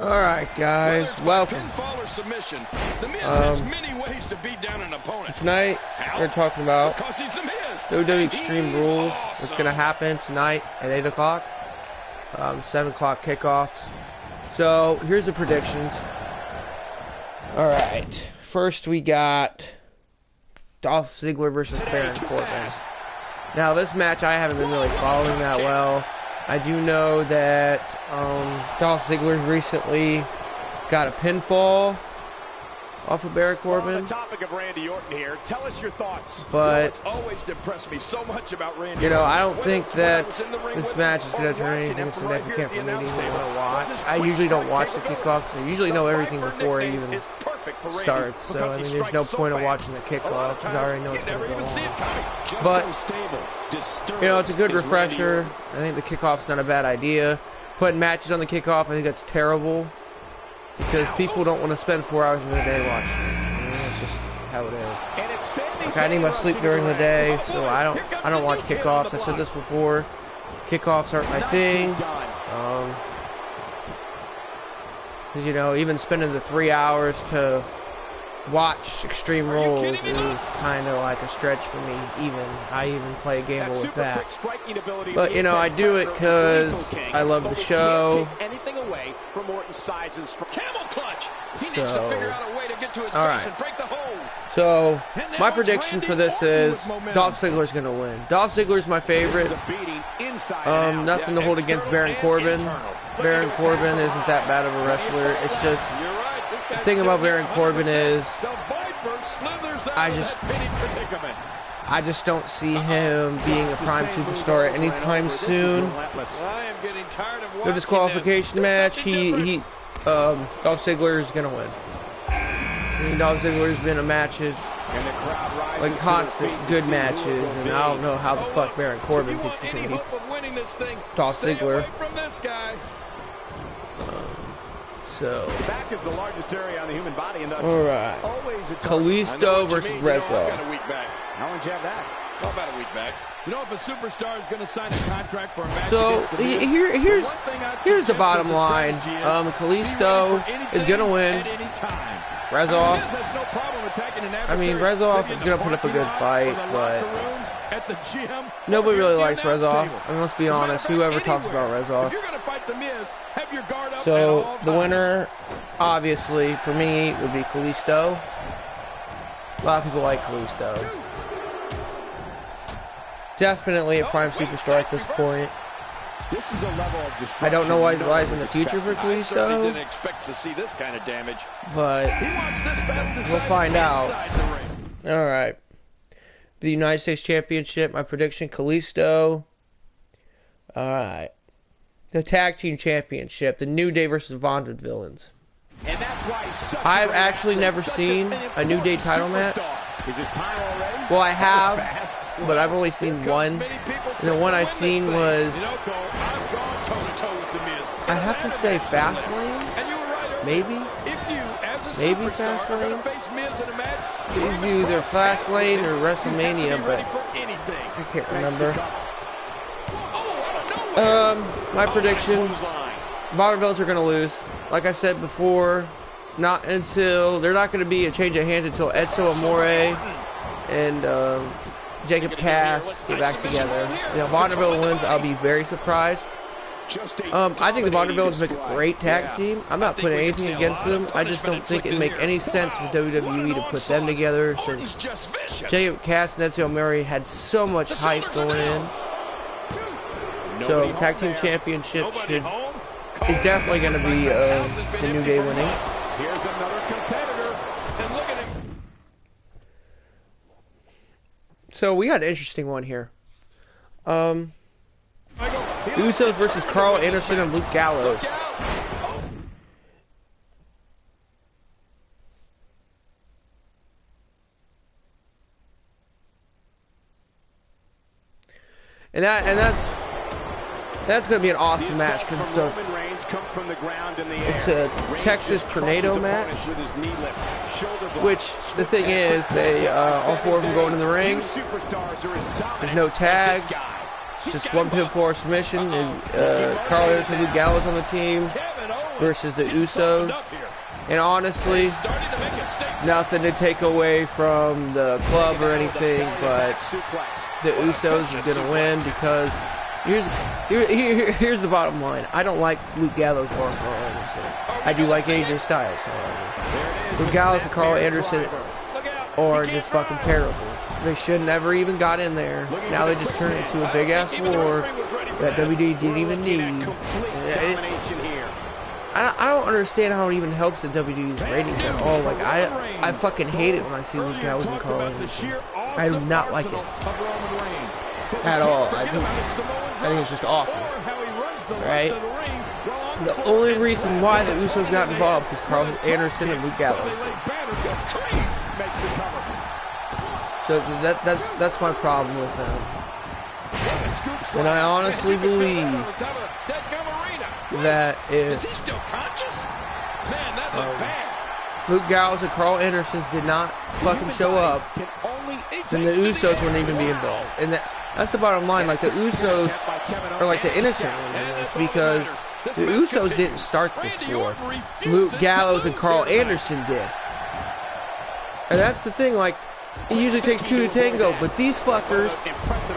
Alright guys, welcome. Tonight we're talking about WWE Extreme Rules. What's going to happen tonight at 8 o'clock. 7 o'clock kickoffs. So here's the predictions. Alright, first we got Dolph Ziggler versus Baron Corbin. Now this match I haven't been really following that well. I do know that Dolph Ziggler recently got a pinfall off of Baron Corbin. On the topic of Randy Orton here, tell us your thoughts. But always impressed me so much about Randy. You know, I don't think that this match is going to turn anything significant for me to even want to watch. I usually don't watch the kickoffs. I usually know everything before it even starts. So I mean, there's no point of watching the kickoff because I already know it's going to go on. But you know, it's a good refresher. I think the kickoff's not a bad idea. Putting matches on the kickoff, I think that's terrible because people don't want to spend 4 hours of the day watching. I mean, that's just how it is. Like, I need my sleep during the day, so I don't watch kickoffs. I said this before. Kickoffs aren't my thing. Because you know, even spending the 3 hours to watch Extreme Rules is kind of like a stretch for me. I even play a game with that. But you know, I do it because I love the show. All right. So my prediction for this is Dolph Ziggler's gonna win. Dolph Ziggler's my favorite. Nothing to hold against Baron Corbin. Baron Corbin isn't that bad of a wrestler. It's just the thing about Baron Corbin is I just don't see him being a prime superstar anytime soon. No disqualification match. Dolph Ziggler is gonna win. I mean, Dolph Ziggler's been in matches, like constant good matches, and I don't know how the fuck Baron Corbin thinks he can beat Dolph Ziggler. Alright. Kalisto versus Rezlo. How long did you have that? Well, about a week back. You know, if a superstar is going to sign a contract for a match, so here's the bottom line. Kalisto is going to win. Rezlo, I mean, Rezlo is going to put up a good fight, but nobody really likes Rezlo. I mean, let's be honest. Whoever talks about Rezlo. So the winner, obviously, for me, would be Kalisto. A lot of people like Kalisto. Definitely a prime superstar at this point. I don't know what lies in the future for Kalisto, didn't expect to see this kind of damage, but we'll find out. Alright. The United States Championship, my prediction, Kalisto. Alright. The Tag Team Championship, the New Day versus Bonded Villains. I've actually never seen a New Day title match. Well, I have, but I've only seen one. And the one I've seen was, I have to say, Fastlane? Maybe? Maybe Fastlane? It's either Fastlane or WrestleMania, but I can't remember. My prediction, Bonded Villains are going to lose. Like I said before, they're not going to be a change of hands until Edso Amore and Jacob Cass get back together. If Bonded Villains wins, I'll be very surprised. I think the Bonded Villains make a great tag team. I'm not putting anything against them. I just don't think it'd make any sense for WWE to put them together since Jacob Cass and Edso Amore had so much hype going in. So Tag Team Championship is definitely going to be the New Day winning. Here's another competitor, and look at him. So we got an interesting one here. Usos versus Carl Anderson and Luke Gallows. And that's going to be an awesome match because it's a Texas Tornado match. Which the thing is, all four of them going in the ring. There's no tags. It's just one pinfall submission, and Carl Anderson, Luke Gallows on the team. versus the Usos. And honestly, nothing to take away from the club or anything, but the Usos is going to win because here's the bottom line. I don't like Luke Gallows or Carl Anderson. I do like AJ Styles, however. Luke Gallows and Carl Anderson are just fucking terrible. They should never even got in there. Now they just turned into a big-ass war that WWE didn't even need. I don't understand how it even helps the WWE's ratings at all. Like, I fucking hate it when I see Luke Gallows and Carl Anderson. I do not like it at all. I think it's just awful. Right? The only reason why the Usos got involved is Carl Anderson and Luke Gallows. So that's my problem with them. And I honestly believe that if Luke Gallows and Carl Anderson did not fucking show up, then the Usos wouldn't even be involved. And that's the bottom line. Like, the Usos are like the innocent ones in this, because the Usos didn't start this war. Luke Gallows and Carl Anderson did. And that's the thing, like, it usually takes two to tango, but these fuckers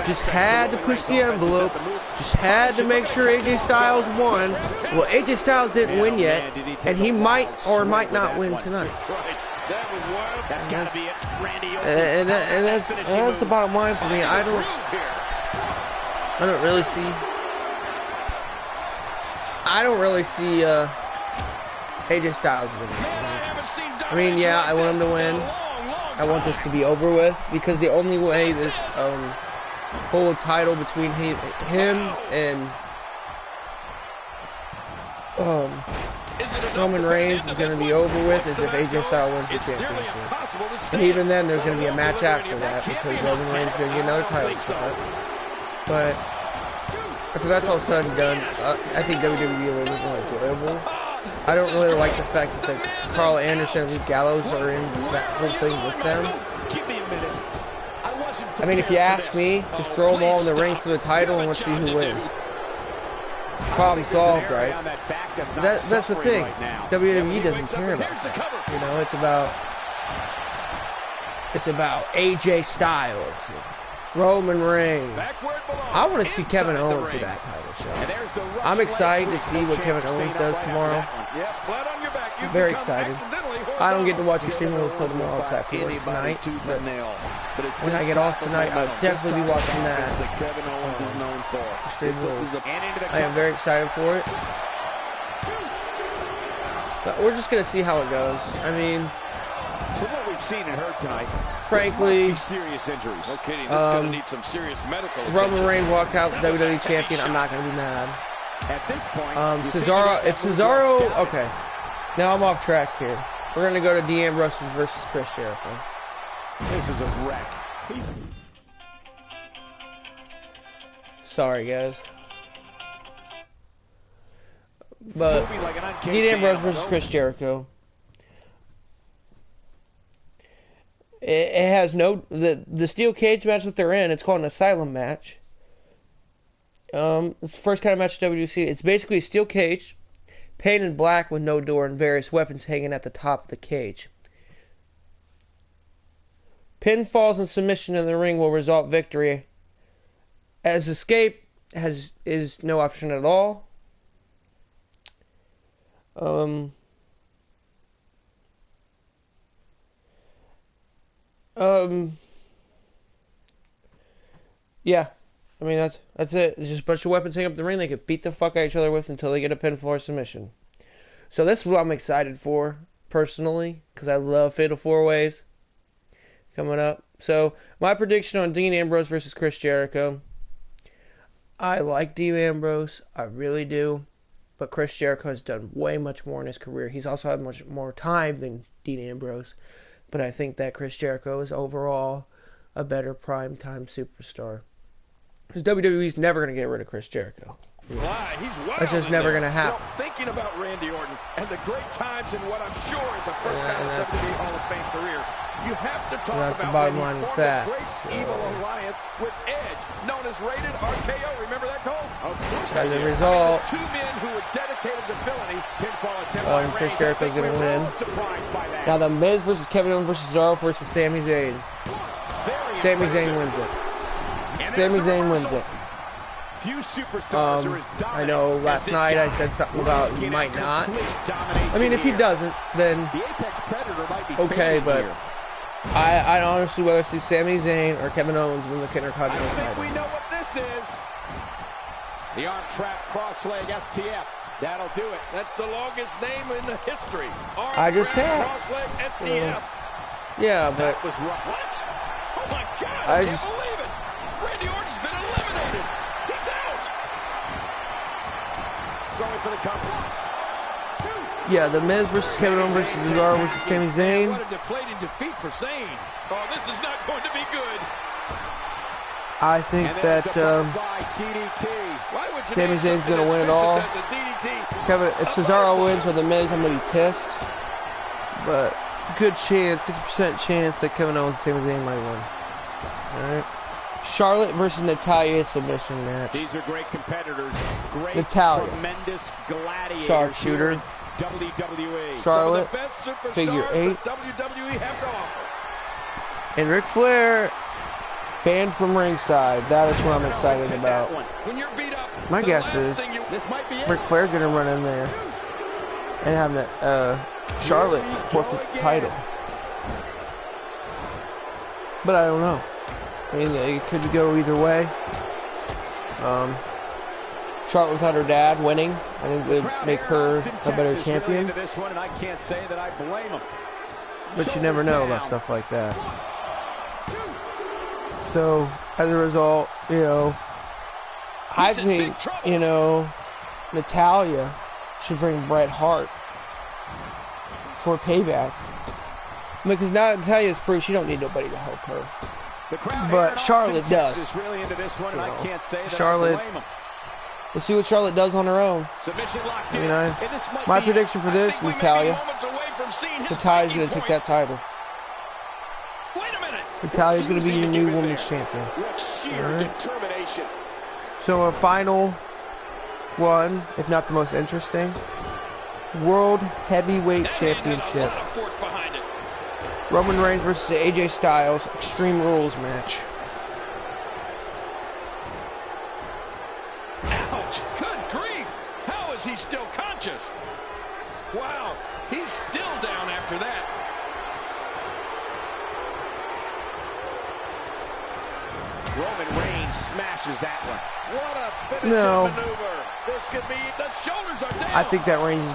just had to push the envelope, just had to make sure AJ Styles won. Well, AJ Styles didn't win yet, and he might or might not win tonight. And that's the bottom line for me. I don't really see AJ Styles winning. I mean, yeah, I want him to win. I want this to be over with, because the only way this whole title between him and Roman Reigns is going to be over with is if AJ Styles wins the championship. And even then, there's going to be a match after that, because Roman Reigns is going to get another title shot. But after that's all said and done, I think WWE is more enjoyable. I don't really like the fact that Carl Anderson and Luke Gallows are in that whole thing with them. I mean, if you ask me, just throw them all in the ring for the title and let's see who wins. Problem solved, right? That's the thing. WWE doesn't care about that. You know, it's about AJ Styles, Roman Reigns. I want to see Kevin Owens do that title shot. I'm excited to see what Kevin Owens does tomorrow. I'm very excited. I don't get to watch Extreme Rules till tomorrow because I have to work tonight. But when I get off tonight, I'll definitely be watching that. Extreme Rules. I am very excited for it. But we're just going to see how it goes. I mean, from what we've seen and heard tonight, frankly, serious injuries. No kidding. This is going to need some serious medical attention. Roman Reigns walked out WWE champion. I'm not going to be mad. At this point, Cesaro. If Cesaro, okay. Now I'm off track here. We're going to go to Dean Ambrose versus Chris Jericho. This is a wreck. Sorry, guys. But Dean Ambrose versus Chris Jericho. It has no the steel cage match that they're in. It's called an asylum match. It's the first kind of match WWC. It's basically a steel cage, painted black with no door and various weapons hanging at the top of the cage. Pinfalls and submission in the ring will result victory. As escape is no option at all. Yeah. I mean, that's it. It's just a bunch of weapons hanging up the ring they could beat the fuck out of each other with until they get a pinfall or submission. So this is what I'm excited for, personally, because I love Fatal 4-Ways coming up. So, my prediction on Dean Ambrose versus Chris Jericho. I like Dean Ambrose. I really do. But Chris Jericho has done way much more in his career. He's also had much more time than Dean Ambrose. But I think that Chris Jericho is overall a better primetime superstar. Because WWE's never going to get rid of Chris Jericho. That's just never going to happen. Thinking about Randy Orton and the great times in what I'm sure is a first ballot WWE Hall of Fame career, You have to talk that's the about bottom when line he with formed that. a great evil alliance with Edge, known as Rated RKO. Remember that call? Of course. As a result, two men who were dedicated to villainy. Pinfall attempt by Chris Reigns. Jericho's going to win. Surprised by that. Now the Miz versus Kevin Owens versus Cesaro versus Sami Zayn. Sami Zayn wins it. Sami Zayn wins it. Few superstars are as dominant. I know last night I said something about he might not. I mean, if he doesn't, then the Apex Predator might be okay, but here. I honestly rather see Sami Zayn or Kevin Owens win the Intercontinental I think title. we know what this is. The arm trap cross leg STF. That'll do it. That's the longest name in the history. Arm I just trap said. cross leg STF. Yeah, but That was rough. What? Oh my God! I I just- can't believe it. Randy Orton's been eliminated. He's out. Going for the cover. yeah, the Miz versus Kevin Owens versus Cesaro versus Sami Zayn. What a deflating defeat for Zayn. Oh, this is not going to be good. I think that Sami Zayn's going to win it all. Kevin, if Cesaro wins or the Miz, I'm going to be pissed. But good chance, 50% chance that Kevin Owens and Sami Zayn might win. All right. Charlotte versus Natalya submission match. These are great competitors. Great, Natalya. tremendous gladiators. Sharpshooter. WWE. Charlotte. Some of the best superstars Figure 8. that WWE have to offer. And Ric Flair banned from ringside. That is what I'm excited about. When you're beat up, My guess is this might be it. Ric Flair's going to run in there and have Charlotte forfeit the title. But I don't know. I mean, it could go either way. Charlotte without her dad winning, I think would make her a better champion. But you never know about stuff like that. So, as a result, you know, I think, you know, Natalya should bring Bret Hart for payback. Because now Natalya's proof she don't need nobody to help her. But Charlotte does. Charlotte, we'll see what Charlotte does on her own. You know, my prediction for this, Natalya's going to take that title. Natalya's going to be your new women's champion. Right. So a final one, if not the most interesting, World Heavyweight Championship. Roman Reigns versus AJ Styles, Extreme Rules match. Ouch! Good grief! How is he still conscious? Wow, he's still down after that. Roman Reigns smashes that one. What a finishing maneuver! This could be. The shoulders are down. I think that Reigns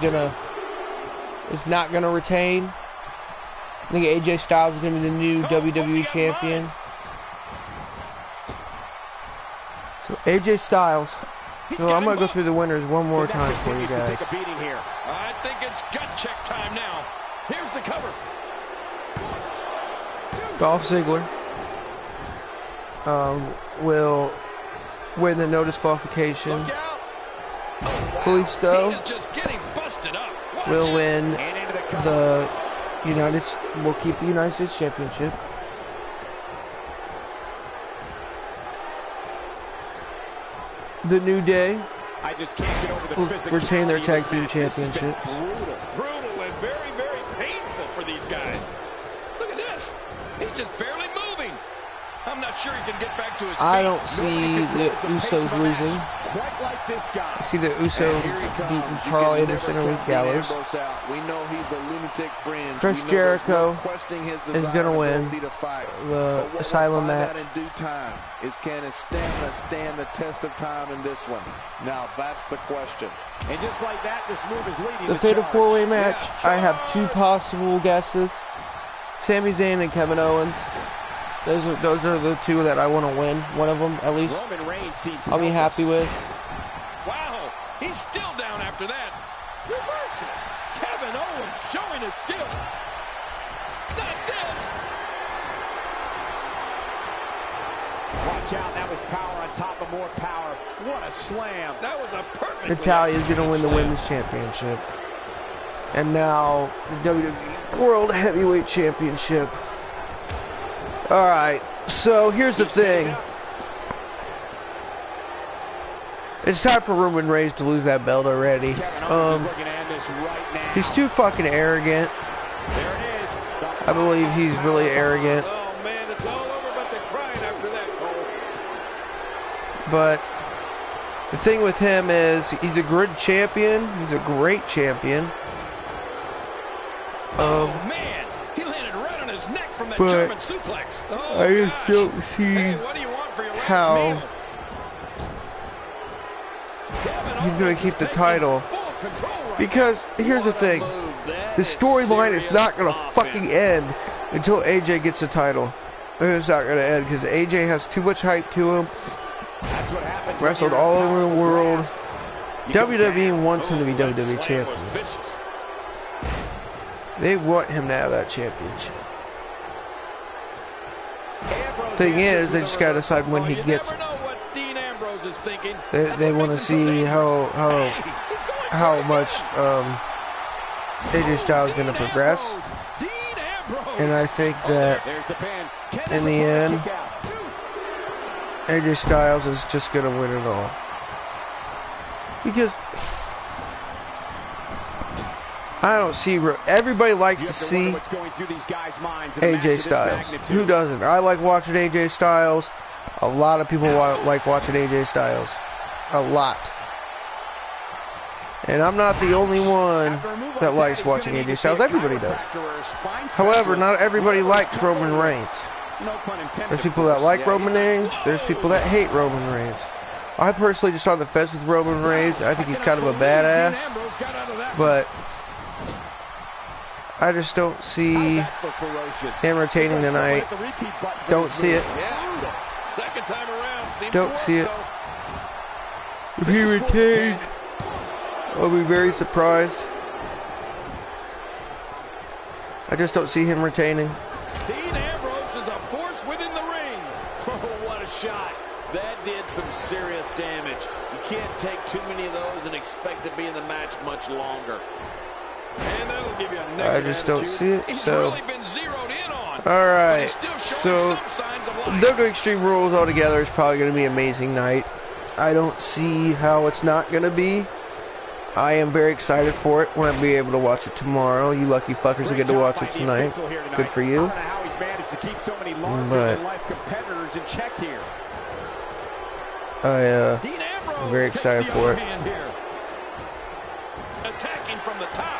is not gonna retain. I think AJ Styles is gonna be the new WWE champion. So AJ Styles. So I'm gonna go through the winners one more time for you guys. I think it's gut check time now. Here's the cover. Dolph Ziggler will win the no disqualification. Look out. Kalisto He is just getting busted up. Watch will it. win will keep the United States Championship. The New Day I just can't get over the will retain their tag team championship. Brutal and very, very painful for these guys. Look at this. He's just barely moving. I'm not sure he can get back to his feet. I don't see the Usos losing. Quite like this guy. I see the Usos beating Carl Anderson and Luke Gallows. We know he's a lunatic friend. Chris Jericho is going to win the Asylum match. In due time is can his stamina stand the test of time in this one? Now that's the question. And just like that, this move is leading The Fatal 4-Way match, I have two possible guesses. Sami Zayn and Kevin Owens. Those are the two that I want to win. One of them, at least, Roman Reigns seems I'll be happy with. Wow, he's still down after that. Reversal. Kevin Owens showing his skill. Not this. Watch out, that was power on top of more power. What a slam. That was a perfect. Natalya is going to win the Women's Championship. And now, the WWE World Heavyweight Championship. All right, so here's the thing. It's time for Roman Reigns to lose that belt already. He's too fucking arrogant. I believe he's really arrogant. Oh man, it's all over, but they're crying after that, Cole. But the thing with him is he's a good champion. He's a great champion. Oh man, he landed right on his neck from that but German suplex. Oh, I just don't see hey, what do you want for your last how meal? he's going to keep the title. Because here's the thing. The storyline is not going to fucking end until AJ gets the title. It's not going to end because AJ has too much hype to him. Wrestled all over the world. WWE wants him to be WWE champion. They want him to have that championship. Thing is, they just gotta decide when he gets it. They want to see how much AJ Styles is gonna progress, and I think that in the end, AJ Styles is just gonna win it all because. I don't see. Everybody likes to see AJ Styles. Who doesn't? I like watching AJ Styles. A lot of people like watching AJ Styles. A lot. And I'm not the only one that likes watching AJ Styles. Everybody does. However, not everybody likes Roman Reigns. There's people that like Roman Reigns. There's people that hate Roman Reigns. I personally just on the fence with Roman Reigns. I think he's kind of a badass. But I just don't see him retaining tonight. Don't see it. Don't see it. If he retains, I'll be very surprised. I just don't see him retaining. Dean Ambrose is a force within the ring. Oh, what a shot. That did some serious damage. You can't take too many of those and expect to be in the match much longer. And that'll give you a negative I just don't see it. So, really been zeroed in on, alright. So, WWE Extreme Rules altogether is probably going to be an amazing night. I don't see how it's not going to be. I am very excited for it. We're going to be able to watch it tomorrow. You lucky fuckers will get to watch it tonight. Good for you. But I'm very excited for it. Attacking from the top.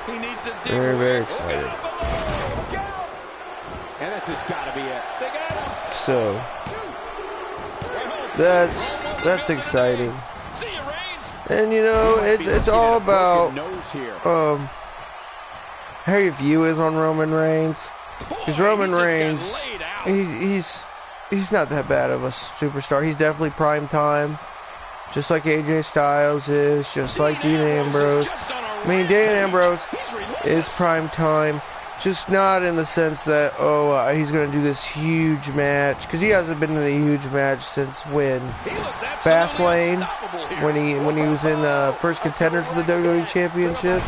He needs to very, very excited. And this has got to be it. They got him. So that's exciting. See you, Reigns. And you know, it's all about how your view is on Roman Reigns. Because Roman Reigns, he's not that bad of a superstar. He's definitely prime time. Just like AJ Styles is, just like Dean Ambrose. I mean, Dean Ambrose is prime time, just not in the sense that, he's going to do this huge match. Because he hasn't been in a huge match since when? Fastlane, when he was in the first contender for the WWE Championship.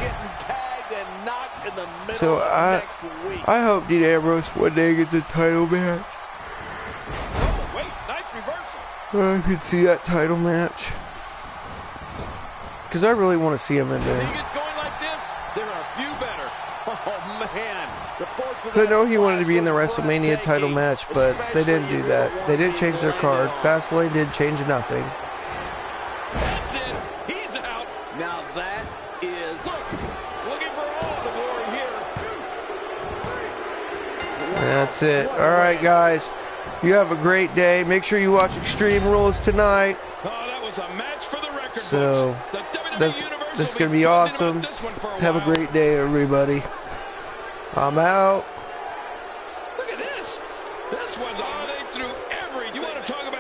So I hope Dean Ambrose one day gets a title match. I could see that title match. Because I really want to see him in there. So I know he wanted to be in the WrestleMania title match, but they didn't do that. They didn't change their card. Fastlane did change nothing. That's it. He's out. Now that is looking for all the glory here. That's it. All right, guys. You have a great day. Make sure you watch Extreme Rules tonight. Oh, that was a match for the record so this is going to be awesome. Have a great day, everybody. I'm out. Look at this. This was all they threw every. You want to talk about